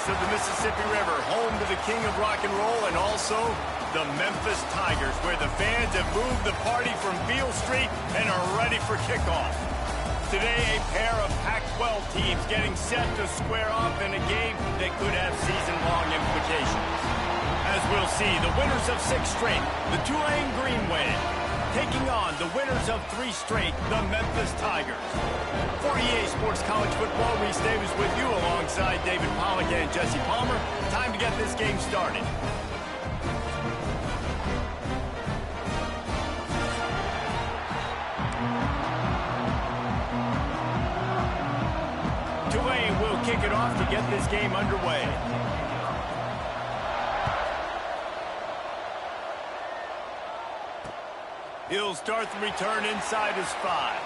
banks of the Mississippi River, home to the king of rock and roll and also the Memphis Tigers, where the fans have moved the party from Beale Street and are ready for kickoff. Today, a pair of Pac-12 teams getting set to square off in a game that could have season-long implications. As we'll see, the winners of 6 straight, the Tulane Green Wave, taking on the winners of 3 straight, the Memphis Tigers. For EA Sports College Football, Reese Davis with you alongside David Pollack and Jesse Palmer. Time to get this game started. Tulane will kick it off to get this game underway. He'll start the return inside his 5.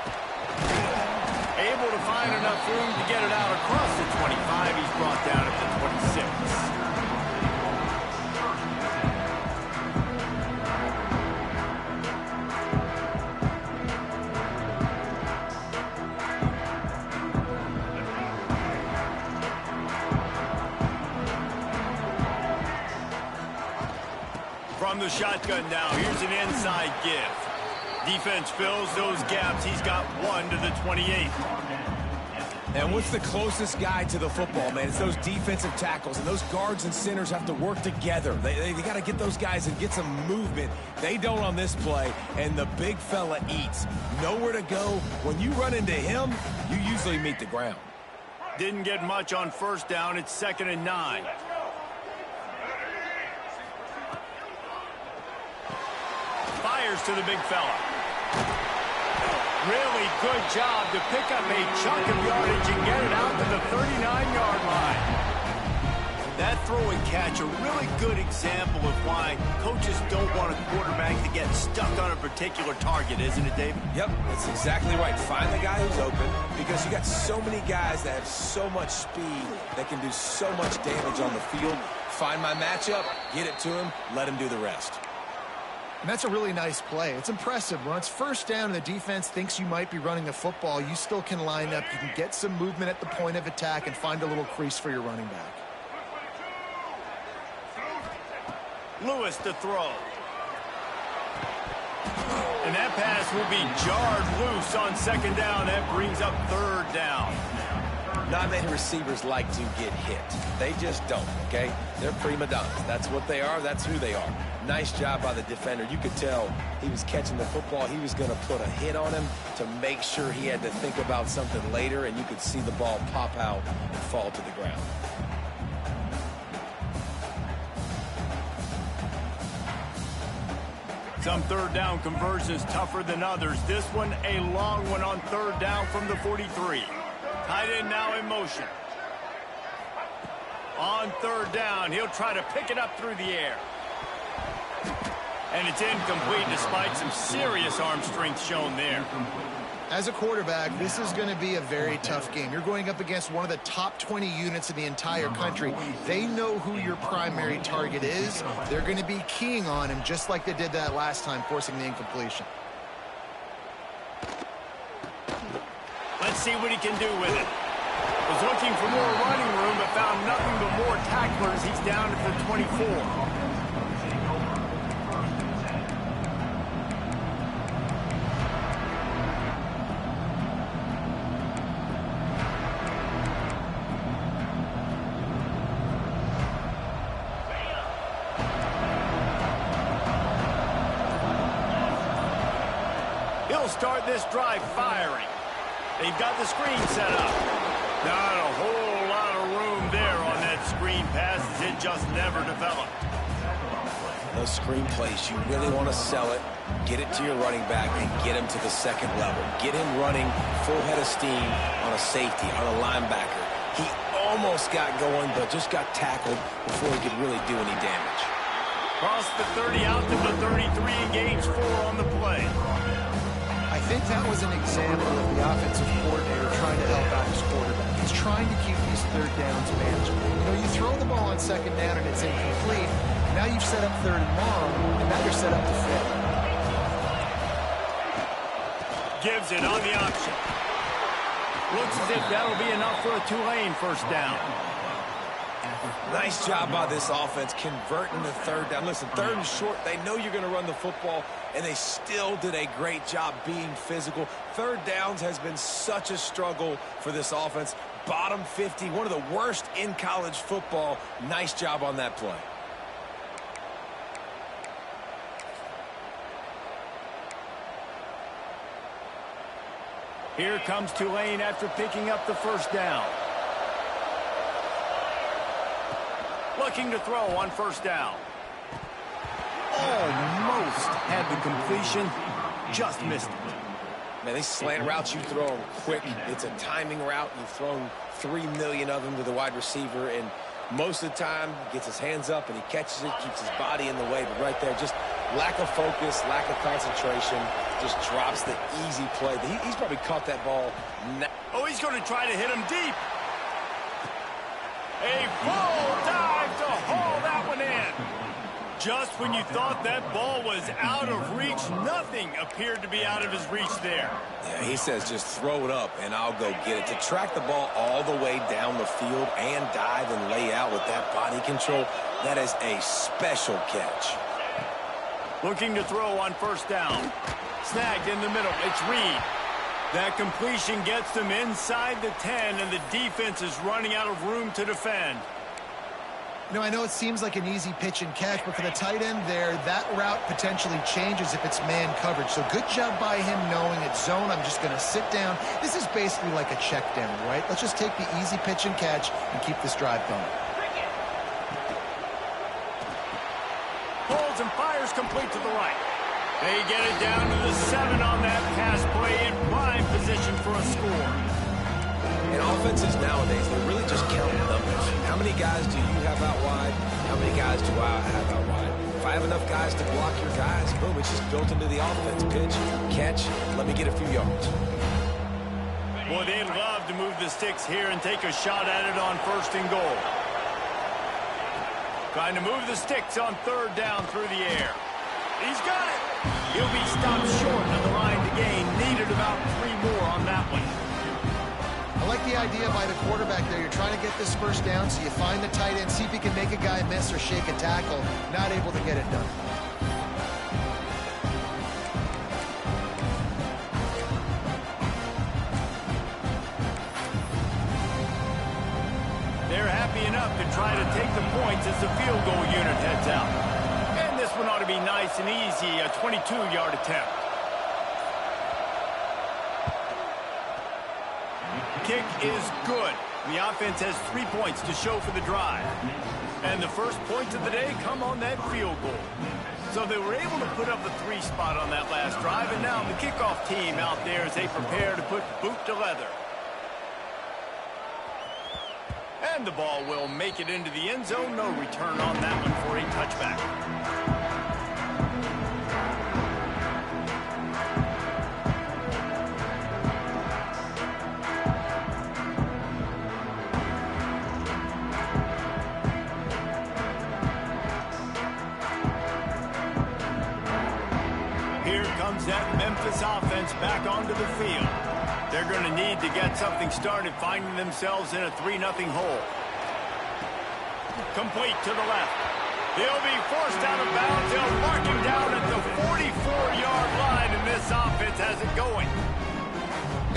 Able to find enough room to get it out across the 25. He's brought down at the 26. From the shotgun now, here's an inside give. Defense fills those gaps. He's got 1 to the 28. And what's the closest guy to the football, man? It's those defensive tackles, and those guards and centers have to work together. They got to get those guys and get some movement. They don't on this play, and the big fella eats. Nowhere to go. When you run into him, you usually meet the ground. Didn't get much on first down. It's 2nd and 9. Fires to the big fella. Really good job to pick up a chunk of yardage and get it out to the 39-yard line. That throw and catch, a really good example of why coaches don't want a quarterback to get stuck on a particular target, isn't it, David? Yep, that's exactly right. Find the guy who's open, because you got so many guys that have so much speed that can do so much damage on the field. Find my matchup, get it to him, let him do the rest. And that's a really nice play. It's impressive. When it's first down and the defense thinks you might be running the football, you still can line up. You can get some movement at the point of attack and find a little crease for your running back. Lewis to throw. And that pass will be jarred loose on 2nd down. That brings up 3rd down. Not many receivers like to get hit. They just don't, okay? They're prima donnas. That's what they are. That's who they are. Nice job by the defender. You could tell he was catching the football. He was going to put a hit on him to make sure he had to think about something later, and you could see the ball pop out and fall to the ground. Some 3rd down conversions tougher than others. This one a long one on 3rd down from the 43. Tight end now in motion. On 3rd down, he'll try to pick it up through the air. And it's incomplete despite some serious arm strength shown there. As a quarterback, this is going to be a very tough game. You're going up against one of the top 20 units in the entire country. They know who your primary target is. They're going to be keying on him just like they did that last time, forcing the incompletion. Let's see what he can do with it. Was looking for more running room, but found nothing but more tacklers. He's down at the 24. He'll start this drive firing. They've got the screen set up. Not a whole lot of room there on that screen pass as it just never developed. Those screen plays, you really want to sell it, get it to your running back, and get him to the 2nd level. Get him running full head of steam on a safety, on a linebacker. He almost got going, but just got tackled before he could really do any damage. Cross the 30 out to the 33 and gains 4 on the play. I think that was an example of the offensive coordinator trying to help out his quarterback. He's trying to keep these 3rd downs manageable. You know, you throw the ball on 2nd down and it's incomplete. Now you've set up 3rd and long, and now you're set up to fail. Gives it on the option. Looks as if that'll be enough for a Tulane 1st down. Nice job by this offense converting the third down. Listen, third and short, they know you're going to run the football, and they still did a great job being physical. Third downs has been such a struggle for this offense. Bottom 50, one of the worst in college football. Nice job on that play. Here comes Tulane after picking up the first down. Looking to throw on first down. Almost had the completion. Just missed it. Man, these slant routes, you throw them quick. It's a timing route. You've thrown 3 million of them to the wide receiver, and most of the time, he gets his hands up and he catches it, keeps his body in the way. But right there, just lack of focus, lack of concentration, just drops the easy play. He's probably caught that ball. Oh, he's going to try to hit him deep. A full dive to haul that one in. Just when you thought that ball was out of reach, nothing appeared to be out of his reach there. Yeah, he says just throw it up and I'll go get it. To track the ball all the way down the field and dive and lay out with that body control, that is a special catch. Looking to throw on first down. Snagged in the middle. It's Reed. That completion gets them inside the 10, and the defense is running out of room to defend. You know, I know it seems like an easy pitch and catch, but for the tight end there, that route potentially changes if it's man coverage. So good job by him knowing it's zone. I'm just going to sit down. This is basically like a check down, right? Let's just take the easy pitch and catch and keep this drive going. Holds and fires complete to the right. They get it down to the 7 on that pass play in prime position for a score. And offenses nowadays, they're really just counting numbers. How many guys do you have out wide? How many guys do I have out wide? If I have enough guys to block your guys, boom, it's just built into the offense. Pitch, catch, let me get a few yards. Boy, they'd love to move the sticks here and take a shot at it on first and goal. Trying to move the sticks on third down through the air. He's got it. He'll be stopped short of the line to gain. Needed about 3 more on that one. I like the idea by the quarterback there. You're trying to get this first down, so you find the tight end, see if he can make a guy miss or shake a tackle. Not able to get it done. They're happy enough to try to take the points as the field goal unit heads out. And this one ought to be nice and easy, a 22-yard attempt. Kick is good. The offense has 3 points to show for the drive. And the first points of the day come on that field goal. So they were able to put up a 3 spot on that last drive, and now the kickoff team out there as they prepare to put boot to leather. And the ball will make it into the end zone. No return on that one for a touchback. Here comes that Memphis offense back onto the field. They're going to need to get something started, finding themselves in a 3-0 hole. Complete to the left. He'll be forced out of bounds. They'll mark him down at the 44-yard line, and this offense has it going.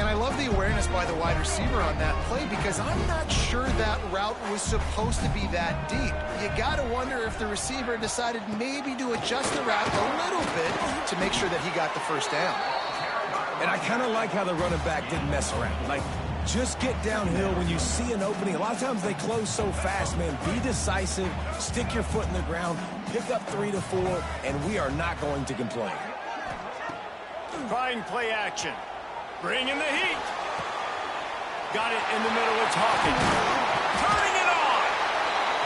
And I love the awareness by the wide receiver on that play because I'm not sure that route was supposed to be that deep. You got to wonder if the receiver decided maybe to adjust the route a little bit to make sure that he got the first down. And I kind of like how the running back didn't mess around. Like, just get downhill when you see an opening. A lot of times they close so fast, man. Be decisive, stick your foot in the ground, pick up 3 to 4, and we are not going to complain. Trying play action. Bringing the heat. Got it in the middle. It's Hawkins. Turning it on.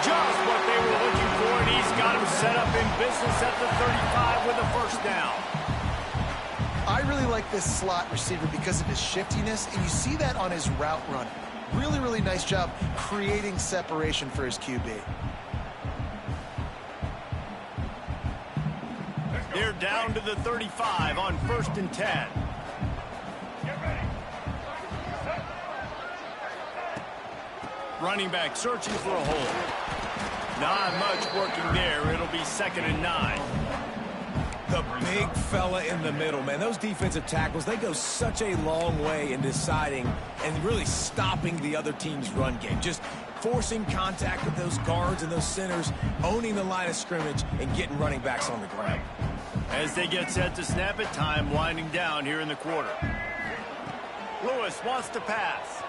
Just what they were looking for, and he's got him set up in business at the 35 with a first down. I really like this slot receiver because of his shiftiness, and you see that on his route run. Really, really nice job creating separation for his QB. They're down to the 35 on 1st and 10. Running back searching for a hole. Not much working there. It'll be 2nd and 9. The big fella in the middle, man. Those defensive tackles, they go such a long way in deciding and really stopping the other team's run game. Just forcing contact with those guards and those centers, owning the line of scrimmage, and getting running backs on the ground. As they get set to snap it, time winding down here in the quarter. Lewis wants to pass.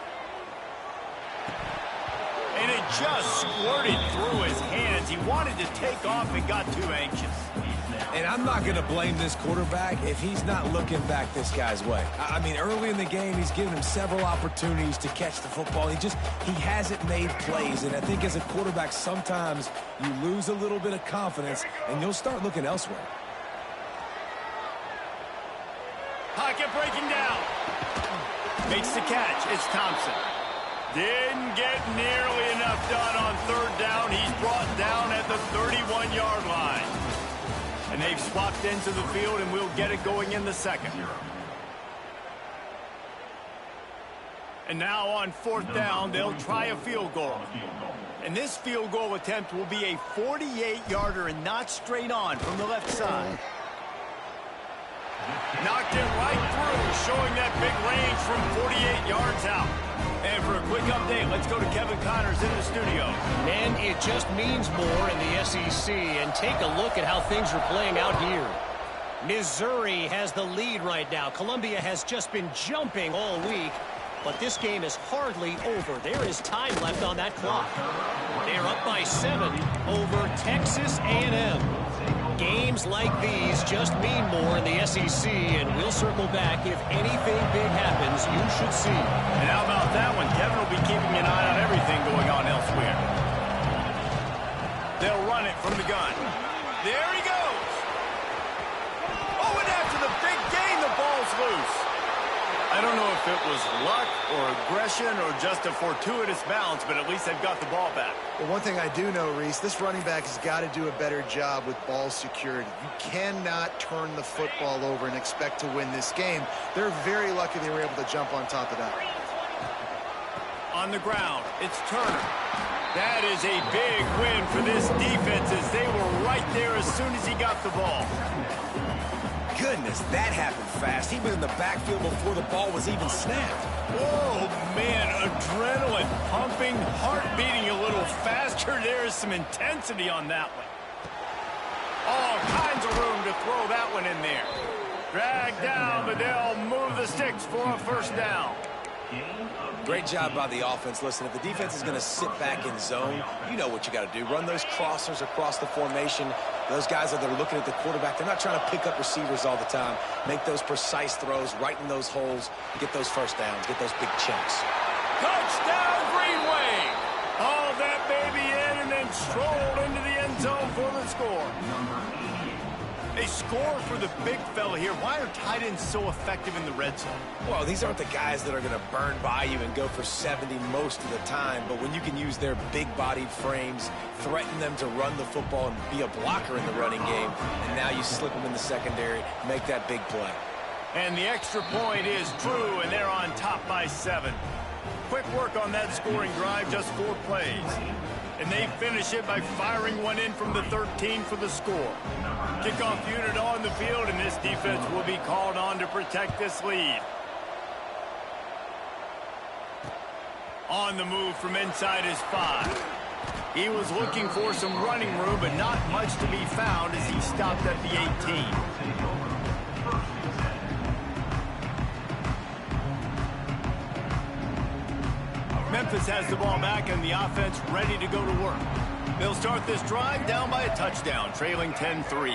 And it just squirted through his hands. He wanted to take off and got too anxious. And I'm not going to blame this quarterback if he's not looking back this guy's way. I mean, early in the game, he's given him several opportunities to catch the football. He hasn't made plays. And I think as a quarterback, sometimes you lose a little bit of confidence, and you'll start looking elsewhere. Pocket breaking down. Makes the catch. It's Thompson. Didn't get nearly enough done on 3rd down. He's brought down at the 31-yard line. And they've swapped into the field, and we'll get it going in the 2nd. And now on 4th down, they'll try a field goal. And this field goal attempt will be a 48-yarder and not straight on from the left side. Knocked it right through, showing that big range from 48 yards out. And for a quick update, let's go to Kevin Connors in the studio. And it just means more in the SEC. And take a look at how things are playing out here. Missouri has the lead right now. Columbia has just been jumping all week. But this game is hardly over. There is time left on that clock. They're up by 7 over Texas A&M. Games like these just mean more in the SEC, and we'll circle back if anything big happens you should see. And how about that one? Kevin will be keeping an eye on everything going on elsewhere. They'll run it from the gun. There he goes. Oh, and after the big gain, the ball's loose. I don't know if it was luck or aggression or just a fortuitous bounce, but at least they've got the ball back. Well, one thing I do know, Reese, this running back has got to do a better job with ball security. You cannot turn the football over and expect to win this game. They're very lucky they were able to jump on top of that. On the ground, it's Turner. That is a big win for this defense as they were right there as soon as he got the ball. Goodness, that happened fast. He was in the backfield before the ball was even snapped. Oh, man, adrenaline pumping, heart beating a little faster. There is some intensity on that one. All kinds of room to throw that one in there. Drag down, but they'll move the sticks for a 1st down. Great job by the offense. Listen, if the defense is going to sit back in zone, you know what you got to do. Run those crossers across the formation. Those guys that are looking at the quarterback, they're not trying to pick up receivers all the time. Make those precise throws, right in those holes, get those 1st downs, get those big chunks. Touchdown, Green Wave! Haul that baby in and then stroll into the end zone for the score. A score for the big fella here. Why are tight ends so effective in the red zone? Well, these aren't the guys that are going to burn by you and go for 70 most of the time, but when you can use their big-bodied frames, threaten them to run the football and be a blocker in the running game, and now you slip them in the secondary, make that big play. And the extra point is true, and they're on top by 7. Quick work on that scoring drive, just 4 plays. And they finish it by firing one in from the 13 for the score. Kickoff unit on the field, and this defense will be called on to protect this lead. On the move from inside his 5. He was looking for some running room, but not much to be found as he stopped at the 18. Memphis has the ball back and the offense ready to go to work. They'll start this drive down by a touchdown, trailing 10-3.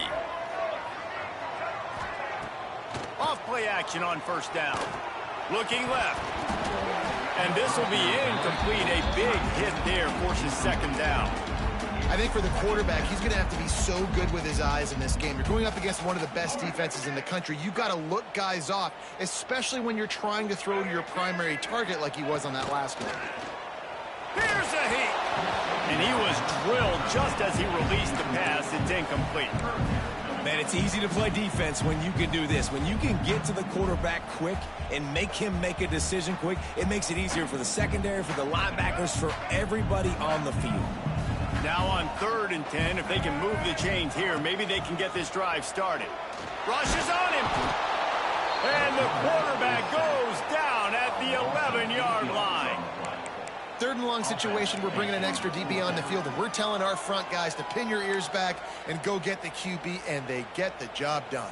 Off play action on 1st down. Looking left. And this will be incomplete. A big hit there forces 2nd down. I think for the quarterback, he's going to have to be so good with his eyes in this game. You're going up against one of the best defenses in the country. You've got to look guys off, especially when you're trying to throw to your primary target like he was on that last one. Here's a heat. And he was drilled just as he released the pass. It's incomplete. Man, it's easy to play defense when you can do this. When you can get to the quarterback quick and make him make a decision quick, it makes it easier for the secondary, for the linebackers, for everybody on the field. Now on 3rd and 10, if they can move the chains here, maybe they can get this drive started. Rushes on him. And the quarterback goes down at the 11-yard line. 3rd and long situation, we're bringing an extra DB on the field, and we're telling our front guys to pin your ears back and go get the QB, and they get the job done.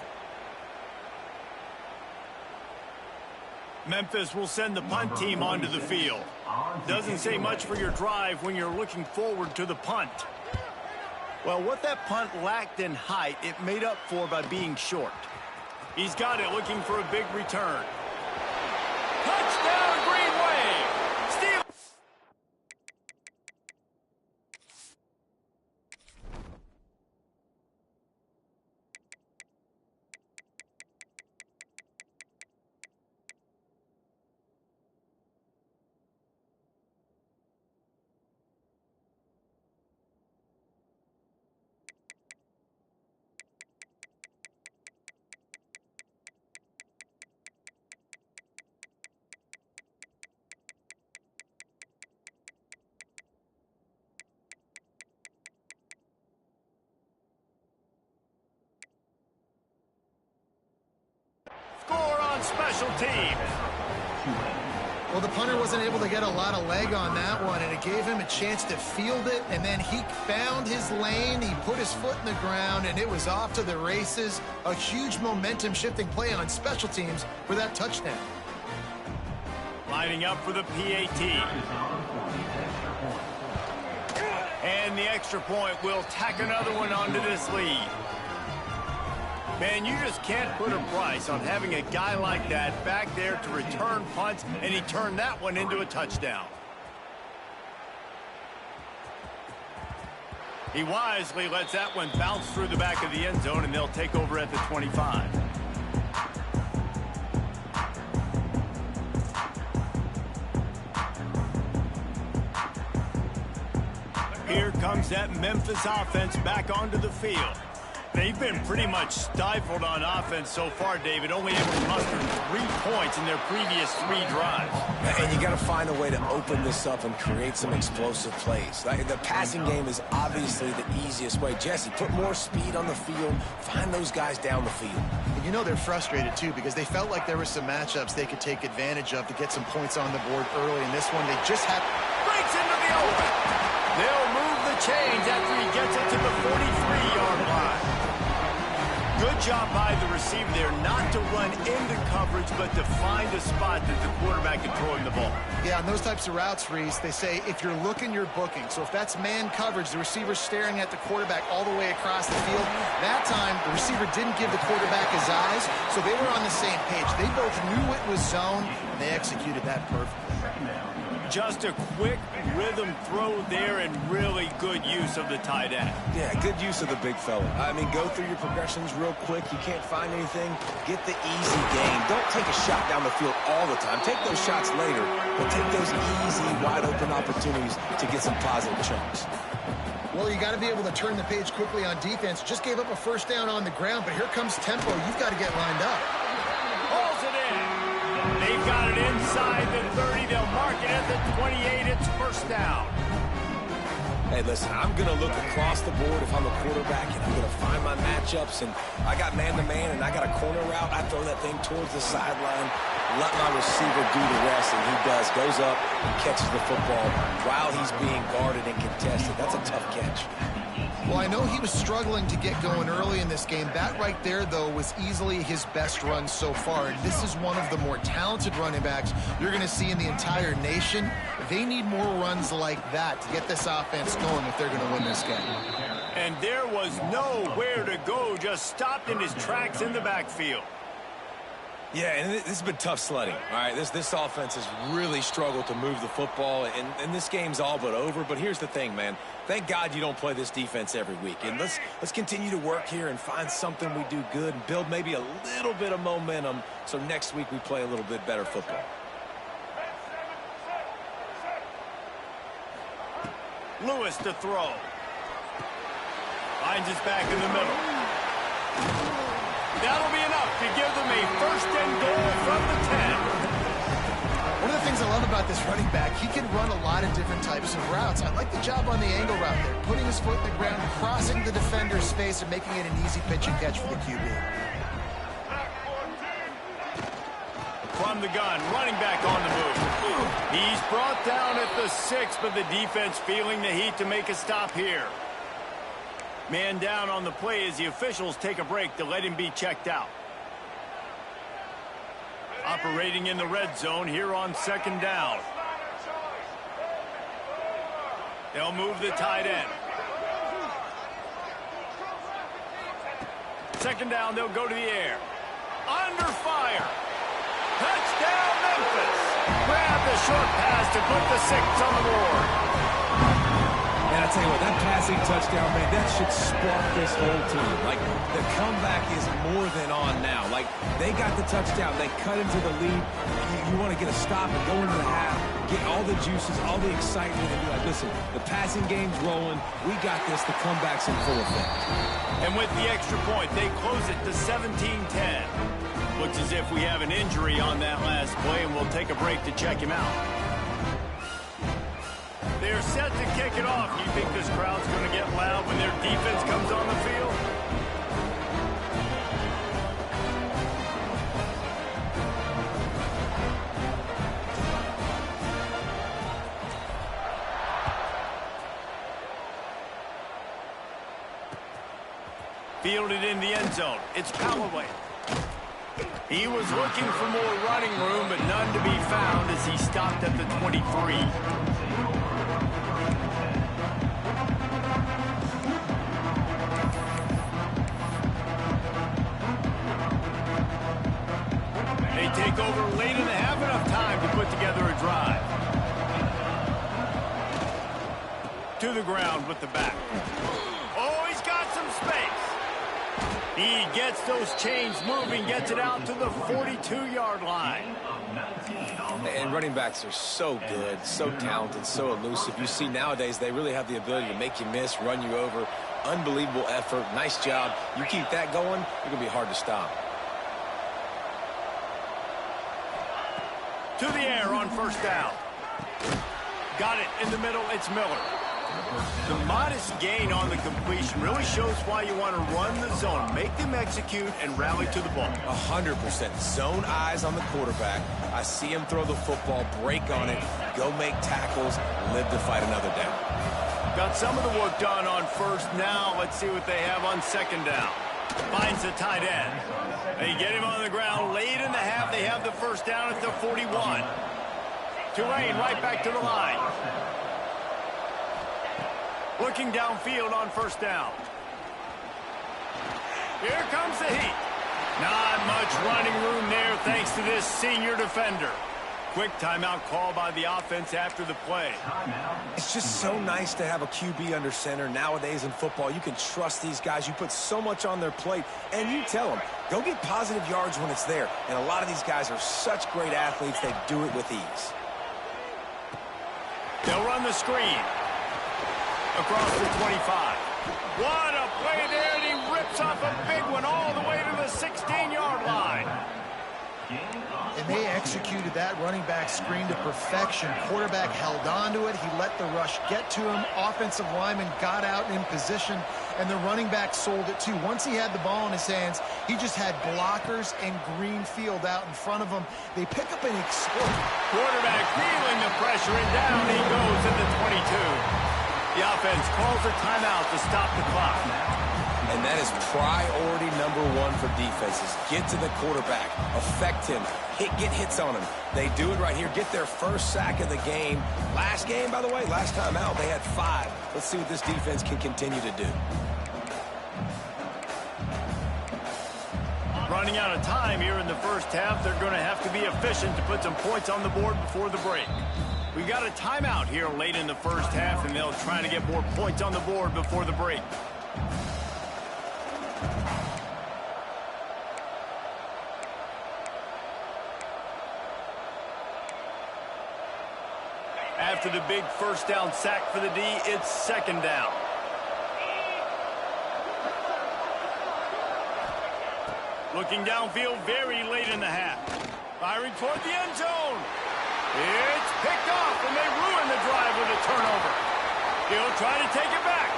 Memphis will send the punt team onto the field. Doesn't say much for your drive when you're looking forward to the punt. Well, what that punt lacked in height, it made up for by being short. He's got it, looking for a big return. Touchdown, Green Wave! Steve. Score on special teams. Well, the punter wasn't able to get a lot of leg on that one, and it gave him a chance to field it, and then he found his lane, he put his foot in the ground, and it was off to the races. A huge momentum-shifting play on special teams for that touchdown. Lining up for the PAT. And the extra point will tack another one onto this lead. Man, you just can't put a price on having a guy like that back there to return punts, and he turned that one into a touchdown. He wisely lets that one bounce through the back of the end zone, and they'll take over at the 25. Here comes that Memphis offense back onto the field. They've been pretty much stifled on offense so far, David, only able to muster 3 points in their previous 3 drives. And you got to find a way to open this up and create some explosive plays. The passing game is obviously the easiest way. Jesse, put more speed on the field. Find those guys down the field. And you know they're frustrated, too, because they felt like there were some matchups they could take advantage of to get some points on the board early. In this one, they just had... Breaks into the open. They'll move the chains after he gets it to the 43-yard line. Good job by the receiver there, not to run into coverage, but to find a spot that the quarterback can throw him the ball. Yeah, on those types of routes, Reese, they say if you're looking, you're booking. So if that's man coverage, the receiver's staring at the quarterback all the way across the field. That time, the receiver didn't give the quarterback his eyes, so they were on the same page. They both knew it was zone, and they executed that perfectly. Just a quick rhythm throw there and really good use of the tight end. Yeah, good use of the big fella. I mean, go through your progressions real quick. You can't find anything, get the easy gain. Don't take a shot down the field all the time. Take those shots later, but take those easy, wide-open opportunities to get some positive chunks. Well, you got to be able to turn the page quickly on defense. Just gave up a first down on the ground, but here comes tempo. You've got to get lined up. Hauls it in. They've got it inside the 30. They'll mark it at the 28. It's first down. Hey, listen, I'm going to look across the board if I'm a quarterback, and I'm going to find my matchups. And I got man-to-man, and I got a corner route. I throw that thing towards the sideline, let my receiver do the rest, and he does. Goes up and catches the football while he's being guarded and contested. That's a tough catch. Well, I know he was struggling to get going early in this game. That right there, though, was easily his best run so far. And this is one of the more talented running backs you're going to see in the entire nation. They need more runs like that to get this offense going if they're going to win this game. And there was nowhere to go, just stopped in his tracks in the backfield. Yeah, and this has been tough sledding. All right, this offense has really struggled to move the football, and this game's all but over. But here's the thing, man. Thank God you don't play this defense every week. And let's continue to work here and find something we do good and build maybe a little bit of momentum so next week we play a little bit better football. Lewis to throw. Finds his back in the middle. That'll be enough to give them a first and goal from the 10. One of the things I love love about this running back, he can run a lot of different types of routes. I like the job on the angle route there, putting his foot in the ground, crossing the defender's space, and making it an easy pitch and catch for the QB. From the gun, running back on the move. He's brought down at the 6, but the defense feeling the heat to make a stop here. Man down on the play as the officials take a break to let him be checked out. Operating in the red zone here on 2nd down. They'll move the tight end. 2nd down, they'll go to the air. Under fire. Touchdown, Memphis. Grab the short pass to put the 6 on the board. And I tell you what, that passing touchdown, man, that should spark this whole team. Like, the comeback is more than on now. Like, they got the touchdown. They cut into the lead. You want to get a stop and go into the half, get all the juices, all the excitement, and be like, listen, the passing game's rolling. We got this. The comeback's in full effect. And with the extra point, they close it to 17-10. Looks as if we have an injury on that last play, and we'll take a break to check him out. They're set to kick it off. You think this crowd's going to get loud when their defense comes on the field? Fielded in the end zone. It's Callaway. He was looking for more running room, but none to be found as he stopped at the 23. They take over late and have enough time to put together a drive. To the ground with the back. Oh, he's got some space. He gets those chains moving, gets it out to the 42-yard line. And running backs are so good, so talented, so elusive. You see nowadays they really have the ability to make you miss, run you over. Unbelievable effort. Nice job. You keep that going, you're going to be hard to stop. To the air on 1st down. Got it in the middle. It's Miller. The modest gain on the completion really shows why you want to run the zone, make them execute, and rally to the ball. 100%. Zone eyes on the quarterback. I see him throw the football, break on it, go make tackles, live to fight another down. Got some of the work done on 1st. Now let's see what they have on 2nd down. Finds the tight end. They get him on the ground. Late in the half, they have the 1st down at the 41. Tulane right back to the line. Looking downfield on 1st down. Here comes the heat. Not much running room there thanks to this senior defender. Quick timeout call by the offense after the play. It's just so nice to have a QB under center nowadays in football. You can trust these guys. You put so much on their plate, and you tell them, go get positive yards when it's there. And a lot of these guys are such great athletes, they do it with ease. They'll run the screen. Across the 25. What a play there, and he rips off a big one all the way to the 16-yard line. And they executed that running back screen to perfection. Quarterback held on to it. He let the rush get to him. Offensive lineman got out in position, and the running back sold it too. Once he had the ball in his hands, he just had blockers and green field out in front of him. They pick up an explosion. Quarterback feeling the pressure, and down he goes at the 22. The offense calls a timeout to stop the clock. And that is priority number 1 for defenses. Get to the quarterback. Affect him. Get hits on him. They do it right here. Get their 1st sack of the game. Last game, by the way, last time out, they had 5. Let's see what this defense can continue to do. Running out of time here in the 1st half. They're going to have to be efficient to put some points on the board before the break. We got a timeout here late in the 1st half, and they'll try to get more points on the board before the break. After the big 1st down sack for the D, it's 2nd down. Looking downfield very late in the half. Firing toward the end zone. It's picked off, and they ruin the drive with a turnover. He'll try to take it back.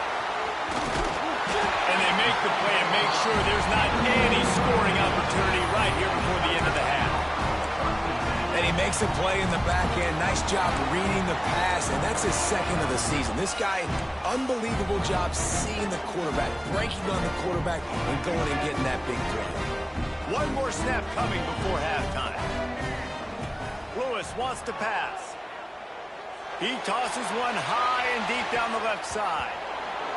And they make the play and make sure there's not any scoring opportunity right here before the end of the half. And he makes a play in the back end. Nice job reading the pass, and that's his second of the season. This guy, unbelievable job seeing the quarterback, breaking on the quarterback, and going and getting that big play. One more snap coming before halftime. Lewis wants to pass. He tosses one high and deep down the left side.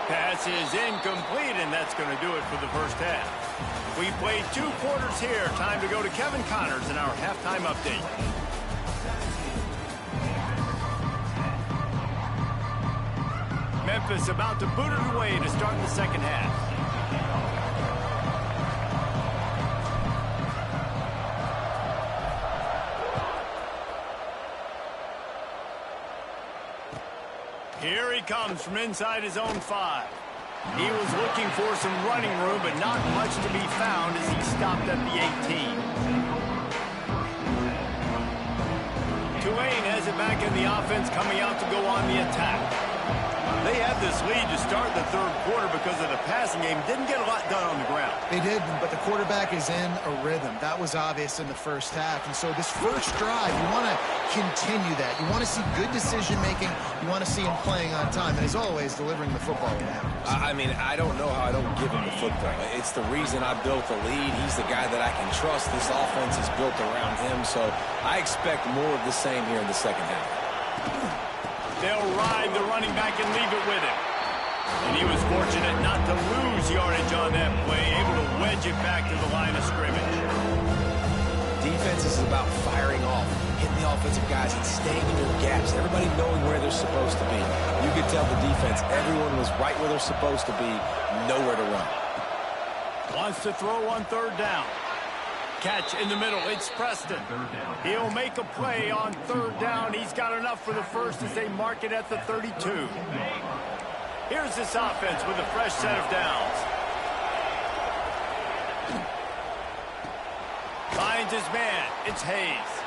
Pass is incomplete, and that's going to do it for the first half. We played 2 quarters here. Time to go to Kevin Connors in our halftime update. Memphis about to boot it away to start the second half. Here he comes from inside his own 5. He was looking for some running room, but not much to be found as he stopped at the 18. Tulane has it back in the offense, coming out to go on the attack. They had this lead to start the third quarter because of the passing game. Didn't get a lot done on the ground. They did, but the quarterback is in a rhythm. That was obvious in the first half. And so this first drive, you want to continue that. You want to see good decision-making. You want to see him playing on time. And as always, delivering the football with accuracy. I mean, I don't know how I don't give him the football. It's the reason I built the lead. He's the guy that I can trust. This offense is built around him. So I expect more of the same here in the second half. They'll ride the running back and leave it with him. And he was fortunate not to lose yardage on that play, able to wedge it back to the line of scrimmage. Defense is about firing off, hitting the offensive guys and staying in your gaps. Everybody knowing where they're supposed to be. You could tell the defense, everyone was right where they're supposed to be, nowhere to run. Wants to throw on third down. Catch in the middle. It's Preston. He'll make a play on third down. He's got enough for the first as they mark it at the 32. Here's this offense with a fresh set of downs. Finds his man. It's Hayes.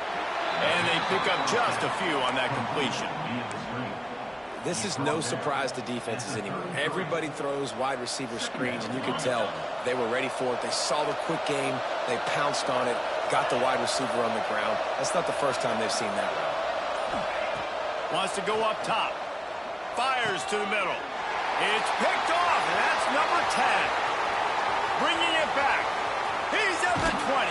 And they pick up just a few on that completion. This is no surprise to defenses anymore. Everybody throws wide receiver screens, and you could tell they were ready for it. They saw the quick game. They pounced on it, got the wide receiver on the ground. That's not the first time they've seen that route. Wants to go up top. Fires to the middle. It's picked off, and that's number 10. Bringing it back. He's at the 20.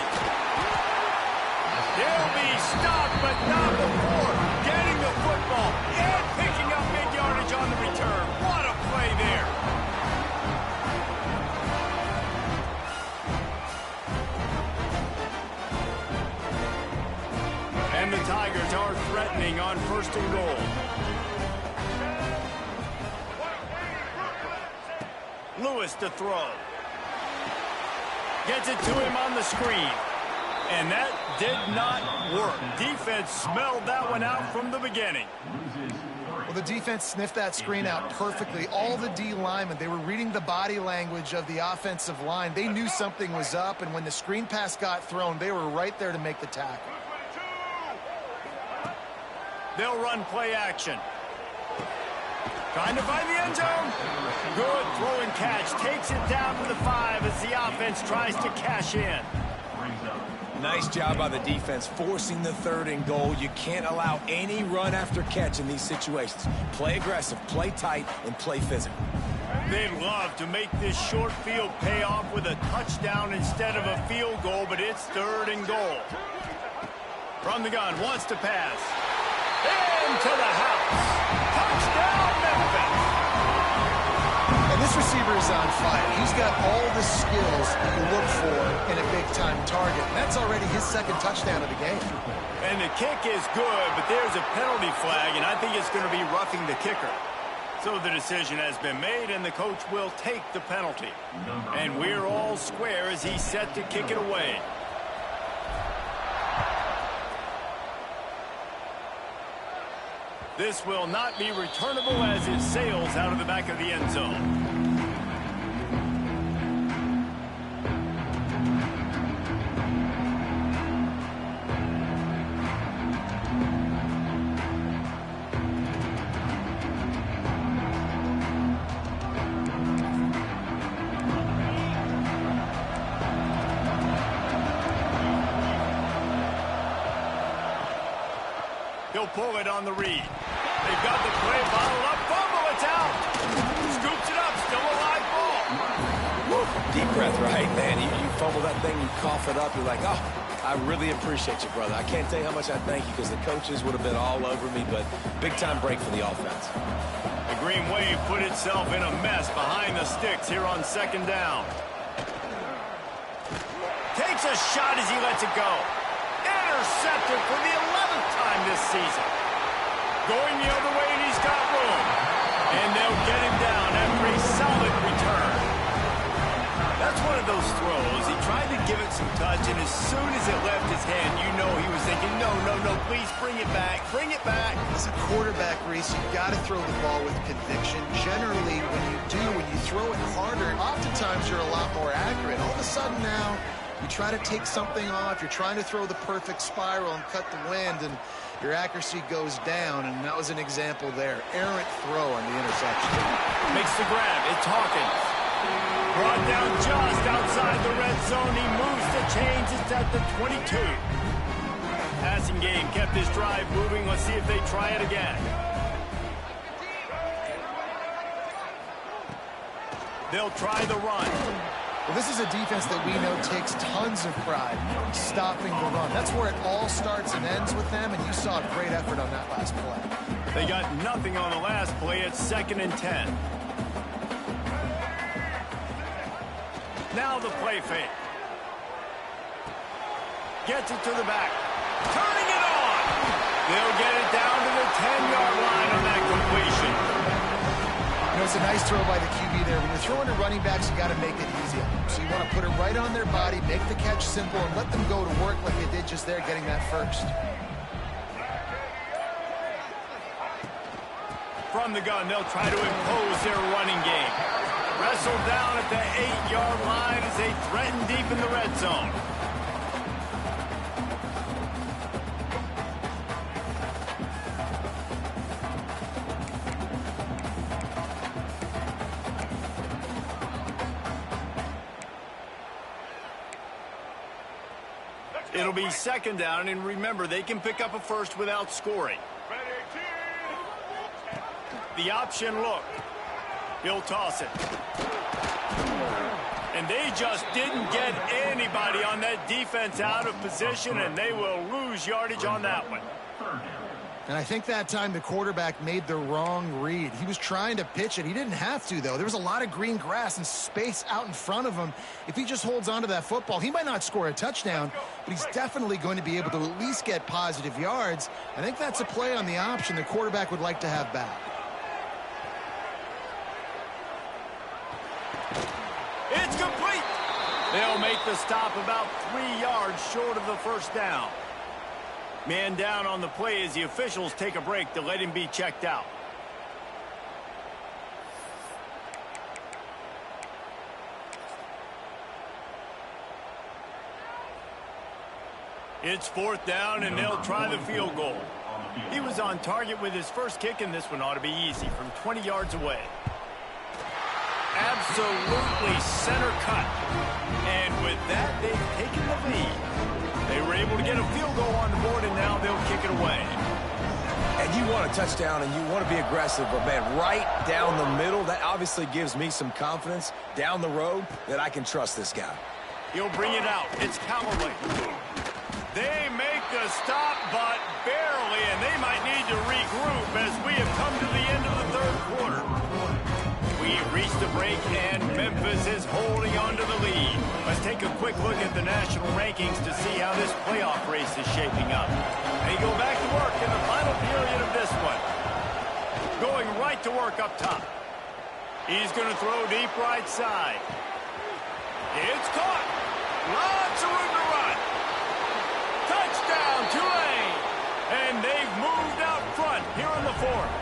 He'll be stopped, but not before getting the football and picking up big yardage on the return. What a play there. And the Tigers are threatening on first and goal. Lewis to throw. Gets it to him on the screen. And that did not work. Defense smelled that one out from the beginning. Well, the defense sniffed that screen out perfectly. All the D linemen, they were reading the body language of the offensive line. They knew something was up, and when the screen pass got thrown, they were right there to make the tackle. They'll run play action. Trying to find the end zone. Good throw and catch. Takes it down to the 5 as the offense tries to cash in. Nice job by the defense forcing the third and goal. You can't allow any run after catch in these situations. Play aggressive, play tight, and play physical. They'd love to make this short field pay off with a touchdown instead of a field goal, but it's third and goal. From the gun, wants to pass. Into the house. Touchdown, Memphis. And this receiver is on fire. He's got all the skills that you look for in a big-time target. And that's already his second touchdown of the game. And the kick is good, but there's a penalty flag, and I think it's going to be roughing the kicker. So the decision has been made, and the coach will take the penalty. And we're all square as he's set to kick it away. This will not be returnable as it sails out of the back of the end zone. He'll pull it on the read. They've got the play bottled up. Fumble, it's out. Scoops it up, still a live ball. Woo. Deep breath, right, man? You fumble that thing, you cough it up, you're like, oh, I really appreciate you, brother. I can't tell you how much I thank you because the coaches would have been all over me, but big-time break for the offense. The Green Wave put itself in a mess behind the sticks here on second down. Takes a shot as he lets it go. Intercepted for the 11th time this season. Going the other way, and he's got room. And they'll get him down after a solid return. That's one of those throws. He tried to give it some touch, and as soon as it left his hand, you know he was thinking, no, please bring it back. Bring it back. As a quarterback, Reese, you've got to throw the ball with conviction. Generally, when you throw it harder, oftentimes you're a lot more accurate. All of a sudden now, you try to take something off, you're trying to throw the perfect spiral and cut the wind, and your accuracy goes down, and that was an example there. Errant throw on the interception. Makes the grab. It's Hawkins. Brought down just outside the red zone. He moves the chains. It's at the 22. Passing game kept his drive moving. Let's see if they try it again. They'll try the run. Well, this is a defense that we know takes tons of pride stopping the run. That's where it all starts and ends with them, and you saw a great effort on that last play. They got nothing on the last play. It's 2nd and 10. Now the play fake. Gets it to the back. Turning it on. They'll get it down to the 10-yard line on that completion. You know, it's a nice throw by the QB there. When you're throwing to running backs, you got to make it easy. So you want to put it right on their body, make the catch simple, and let them go to work like they did just there, getting that first. From the gun, they'll try to impose their running game. Wrestled down at the 8-yard line as they threaten deep in the red zone. It'll be 2nd down, and remember, they can pick up a first without scoring. The option look. He'll toss it. And they just didn't get anybody on that defense out of position, and they will lose yardage on that one. And I think that time the quarterback made the wrong read. He was trying to pitch it. He didn't have to, though. There was a lot of green grass and space out in front of him. If he just holds on to that football, he might not score a touchdown, but he's definitely going to be able to at least get positive yards. I think that's a play on the option the quarterback would like to have back. It's complete. They'll make the stop about 3 yards short of the first down. Man down on the play as the officials take a break to let him be checked out. It's 4th down, and they'll try the field goal. He was on target with his first kick, and this one ought to be easy from 20 yards away. Absolutely center cut. And with that, they've taken the lead. They were able to get a field goal on the board, and now they'll kick it away. And you want a touchdown, and you want to be aggressive, but, man, right down the middle, that obviously gives me some confidence down the road that I can trust this guy. He'll bring it out. It's Callaway. They make the stop, but barely, and they might need to regroup as we have come to the end of the 3rd quarter. We've reached the break, and Memphis is holding on to the lead. Let's take a quick look at the national rankings to see how this playoff race is shaping up. They go back to work in the final period of this one. Going right to work up top. He's going to throw deep right side. It's caught. Lots of room to run. Touchdown, Tulane. And they've moved out front here in the 4th.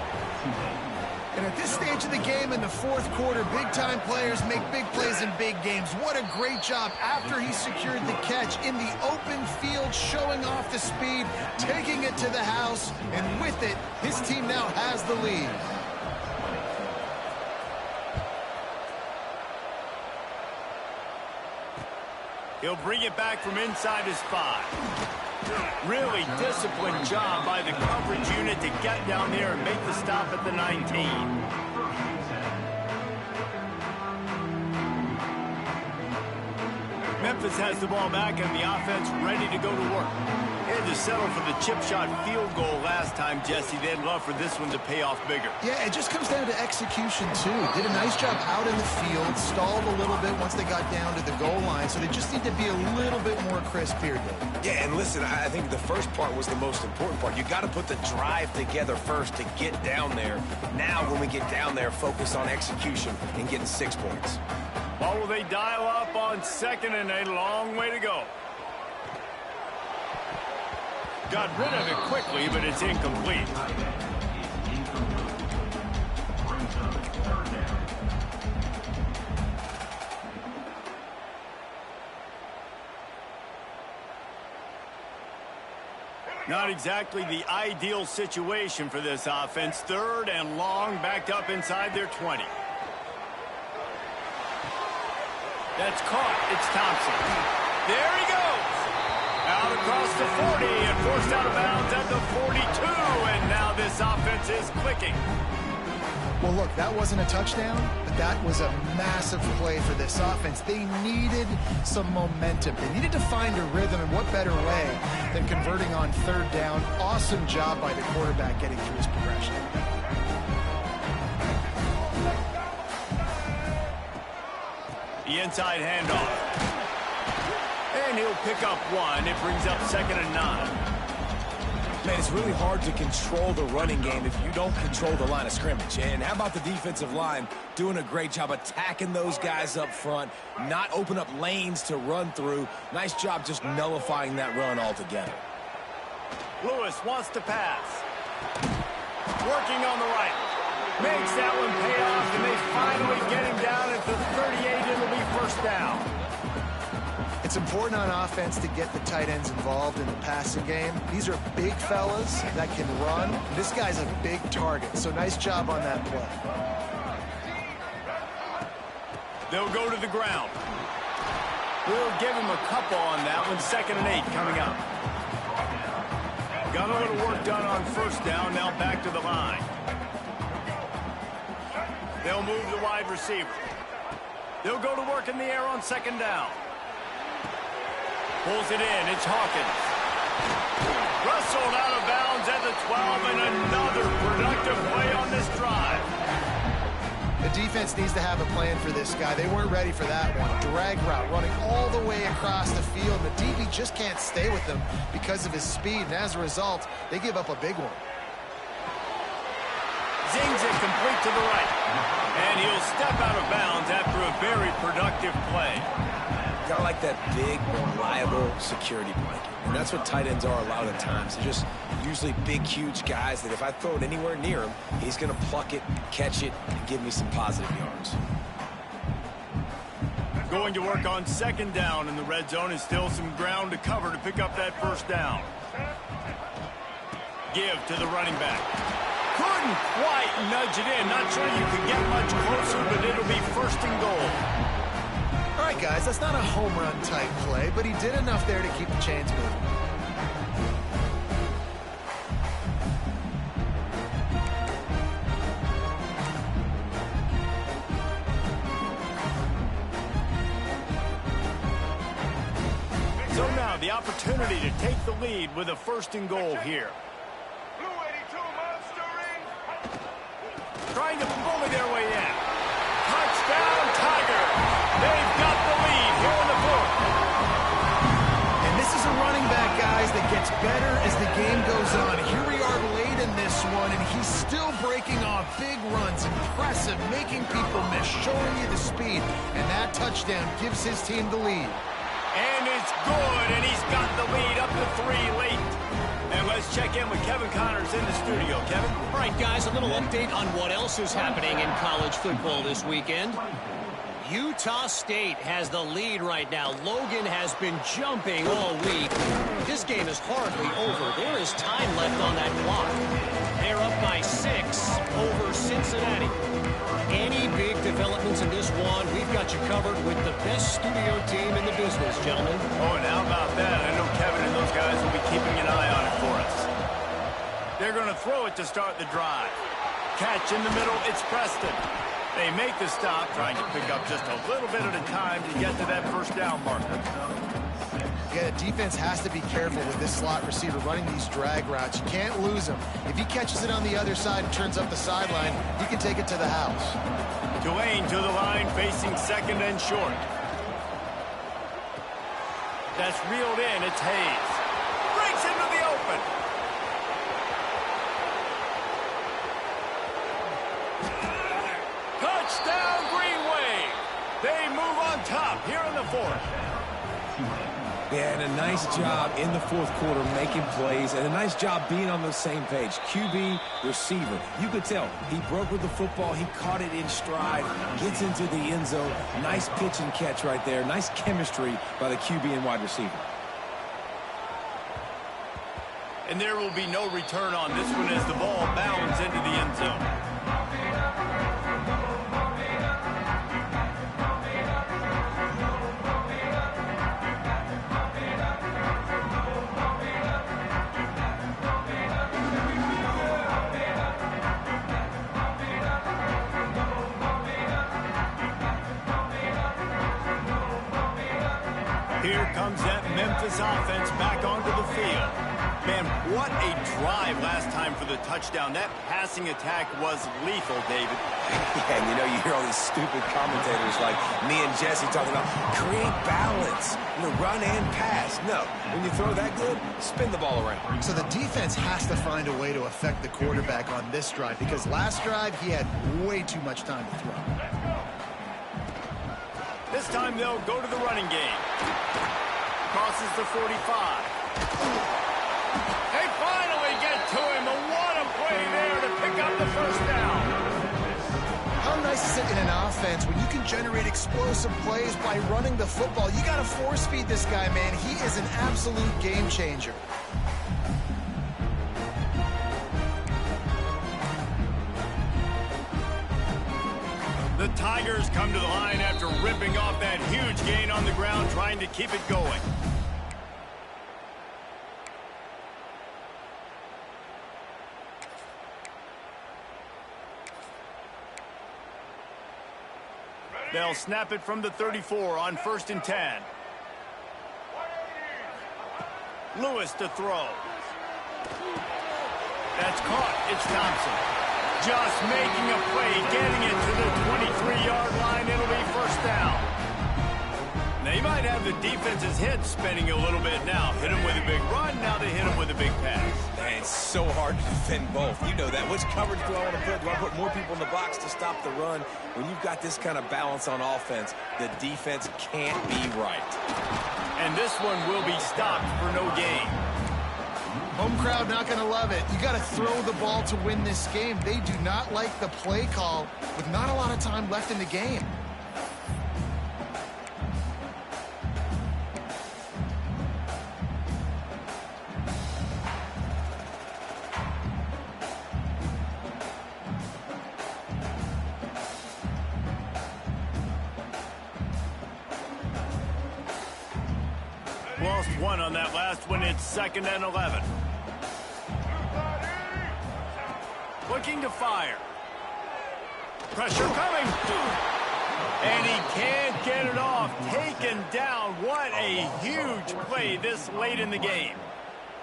And at this stage of the game in the 4th quarter, big-time players make big plays in big games. What a great job after he secured the catch in the open field, showing off the speed, taking it to the house, and with it, his team now has the lead. He'll bring it back from inside his 5. Really disciplined job by the coverage unit to get down there and make the stop at the 19. Memphis has the ball back and the offense ready to go to work. They had to settle for the chip shot field goal last time, Jesse. They'd love for this one to pay off bigger. Yeah, it just comes down to execution, too. Did a nice job out in the field, stalled a little bit once they got down to the goal line, so they just need to be a little bit more crisp here, Dave. Yeah, and listen, I think the first part was the most important part. You got to put the drive together first to get down there. Now, when we get down there, focus on execution and getting 6 points. What will they dial up on second and a long way to go? Got rid of it quickly, but it's incomplete. Not exactly the ideal situation for this offense. Third and long, backed up inside their 20. That's caught. It's Thompson. There he goes. Out across the 40 and forced out of bounds at the 42. And now this offense is clicking. Well, look, that wasn't a touchdown, but that was a massive play for this offense. They needed some momentum. They needed to find a rhythm, and what better way than converting on third down. Awesome job by the quarterback getting through his progression. The inside handoff. And he'll pick up 1. It brings up 2nd and 9. Man, it's really hard to control the running game if you don't control the line of scrimmage. And how about the defensive line doing a great job attacking those guys up front, not open up lanes to run through. Nice job just nullifying that run altogether. Lewis wants to pass. Working on the right. Makes that one pay off, and they finally get him down at the 38. It'll be first down. It's important on offense to get the tight ends involved in the passing game. These are big fellas that can run. This guy's a big target, so nice job on that play. They'll go to the ground. We'll give him a couple on that one. 2nd and 8 coming up. Got a little work done on first down. Now back to the line. They'll move the wide receiver. They'll go to work in the air on 2nd down. Pulls it in. It's Hawkins. Wrestled out of bounds at the 12, and another productive play on this drive. The defense needs to have a plan for this guy. They weren't ready for that one. Drag route running all the way across the field. The DB just can't stay with him because of his speed, and as a result, they give up a big one. Zings it complete to the right. And he'll step out of bounds after a very productive play. Gotta like that big, reliable security blanket. And that's what tight ends are a lot of the times. They're just usually big, huge guys that if I throw it anywhere near him, he's going to pluck it, catch it, and give me some positive yards. Going to work on 2nd down in the red zone, and still some ground to cover to pick up that first down. Give to the running back. Couldn't quite nudge it in. Not sure you could get much closer, but it'll be 1st and goal. All right, guys, that's not a home run type play, but he did enough there to keep the chains moving. So now the opportunity to take the lead with a 1st and goal here. Trying to bully their way in. Touchdown, Tigers! They've got the lead here in the 4th. And this is a running back, guys, that gets better as the game goes on. Here we are late in this one, and he's still breaking off big runs. Impressive, making people miss, showing you the speed. And that touchdown gives his team the lead. And it's good, and he's got the lead up to 3 late. And let's check in with Kevin Connors in the studio. Kevin? All right, guys, a little update on what else is happening in college football this weekend. Utah State has the lead right now. Logan has been jumping all week. This game is is hardly over. There is time left on that clock. They're up by 6 over Cincinnati. Any big developments in this one, we've got you covered with the best studio team in the business, gentlemen. Oh, and how about that? I know Kevin and those guys will be keeping an eye on it for us. They're going to throw it to start the drive. Catch in the middle, it's Preston. They make the stop, trying to pick up just a little bit at a time to get to that first down marker. Yeah, the defense has to be careful with this slot receiver running these drag routes. You can't lose him. If he catches it on the other side and turns up the sideline, he can take it to the house. Tulane to the line, facing second and short. That's reeled in, it's Hayes. Breaks into the open. Touchdown, Green Wave. They move on top here in the fourth. Yeah, and a nice job in the fourth quarter making plays, and a nice job being on the same page. QB, receiver. You could tell he broke with the football. He caught it in stride, gets into the end zone. Nice pitch and catch right there. Nice chemistry by the QB and wide receiver. And there will be no return on this one as the ball bounds into the end zone. Here comes that Memphis offense back onto the field. Man, what a drive last time for the touchdown. That passing attack was lethal, David. Yeah, and you know, you hear all these stupid commentators like me and Jesse talking about create balance, run and pass. No, when you throw that good, spin the ball around. So the defense has to find a way to affect the quarterback on this drive, because last drive he had way too much time to throw. This time they'll go to the running game. Crosses the 45. They finally get to him. What a play there to pick up the first down. How nice is it in an offense when you can generate explosive plays by running the football? You got to force feed this guy, man. He is an absolute game changer. The Tigers come to the line after ripping off that huge gain on the ground, trying to keep it going. They'll snap it from the 34 on 1st and 10. Lewis to throw. That's caught. It's Thompson. Just making a play, getting it to the 23-yard line. It'll be first down. Now, you might have the defense's head spinning a little bit now. Hit him with a big run, now they hit him with a big pass. Man, it's so hard to defend both. You know that. Which coverage do I want to put? Do I put more people in the box to stop the run? When you've got this kind of balance on offense, the defense can't be right. And this one will be stopped for no gain. Home crowd not going to love it. You got to throw the ball to win this game. They do not like the play call with not a lot of time left in the game. Lost one on that last one. It's 2nd and 11. Looking to fire. Pressure coming. And he can't get it off. Taken down. What a huge play this late in the game.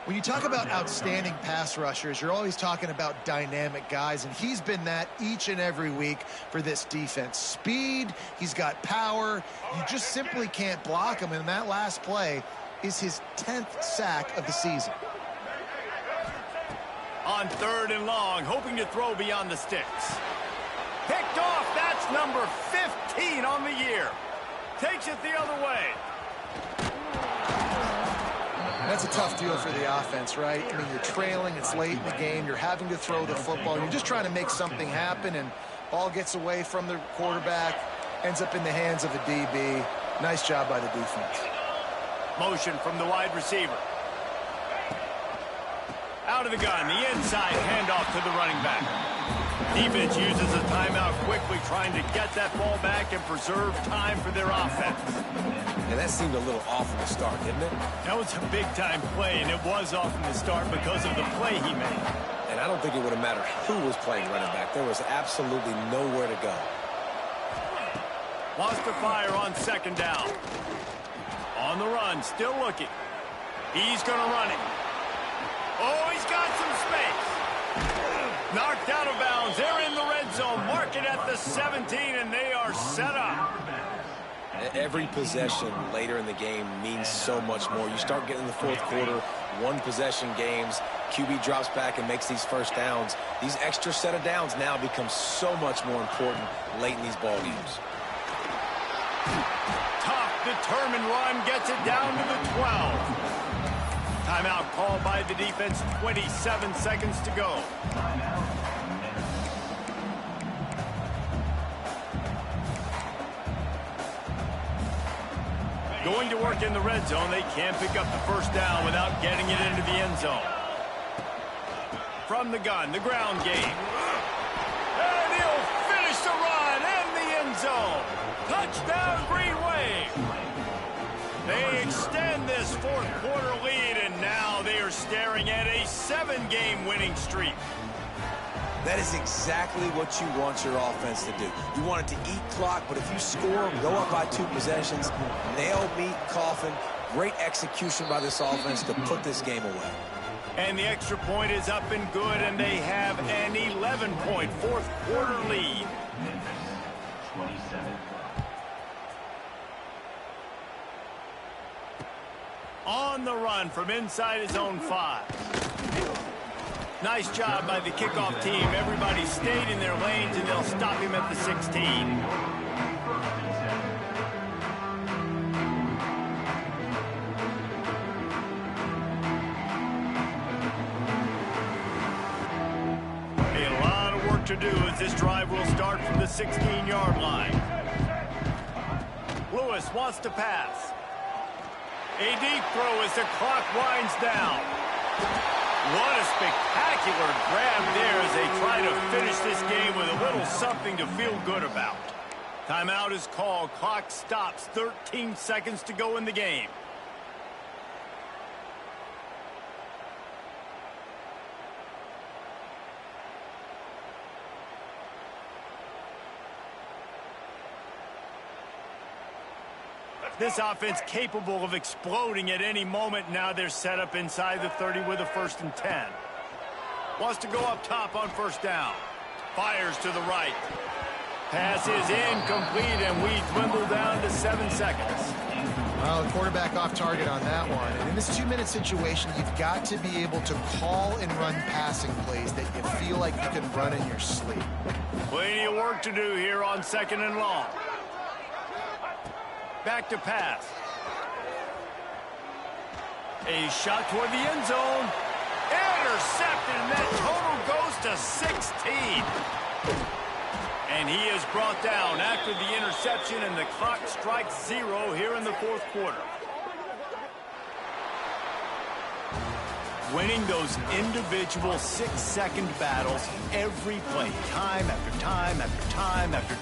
When you talk about outstanding pass rushers, you're always talking about dynamic guys, and he's been that each and every week for this defense. Speed, he's got power. You just simply can't block him, and that last play is his 10th sack of the season. On 3rd and long, hoping to throw beyond the sticks. Picked off. That's number 15 on the year. Takes it the other way. That's a tough deal for the offense, right? I mean, you're trailing, it's late in the game, you're having to throw the football, you're just trying to make something happen, and ball gets away from the quarterback, ends up in the hands of a DB. Nice job by the defense. Motion from the wide receiver. Out of the gun, the inside handoff to the running back. Defense uses a timeout quickly, trying to get that ball back and preserve time for their offense. And that seemed a little off in the start, didn't it? That was a big-time play, and it was off in the start because of the play he made. And I don't think it would have mattered who was playing running back. There was absolutely nowhere to go. Wants to fire on second down. On the run, still looking. He's going to run it. Oh, he's got some space. Knocked out of bounds. They're in the red zone. Mark it at the 17, and they are set up. Every possession later in the game means so much more. You start getting in the fourth quarter, one-possession games, QB drops back and makes these first downs. These extra set of downs now become so much more important late in these ball games. Tough, determined run gets it down to the 12. Timeout called by the defense, 27 seconds to go. Going to work in the red zone, they can't pick up the first down without getting it into the end zone. From the gun, the ground game. And he'll finish the run in the end zone. Touchdown, Green Wave. They extend this fourth quarter lead, and now they are staring at a 7-game winning streak. That is exactly what you want your offense to do. You want it to eat clock, but if you score, go up by 2 possessions, nail, meet, coffin, great execution by this offense to put this game away. And the extra point is up and good, and they have an 11-point fourth quarter lead. On the run from inside his own 5. Nice job by the kickoff team. Everybody stayed in their lanes, and they'll stop him at the 16. A lot of work to do as this drive will start from the 16-yard line. Lewis wants to pass. A deep throw as the clock winds down. What a spectacular grab there as they try to finish this game with a little something to feel good about. Timeout is called. Clock stops. 13 seconds to go in the game. This offense capable of exploding at any moment. Now they're set up inside the 30 with a 1st and 10. Wants to go up top on first down. Fires to the right. Pass is incomplete, and we dwindle down to 7 seconds. Well, the quarterback off target on that one. And in this 2-minute situation, you've got to be able to call and run passing plays that you feel like you can run in your sleep. Plenty of work to do here on 2nd and long. Back to pass. A shot toward the end zone. Intercepted, and that total goes to 16. And he is brought down after the interception, and the clock strikes 0 here in the fourth quarter. Winning those individual 6-second battles every play, time after time after time after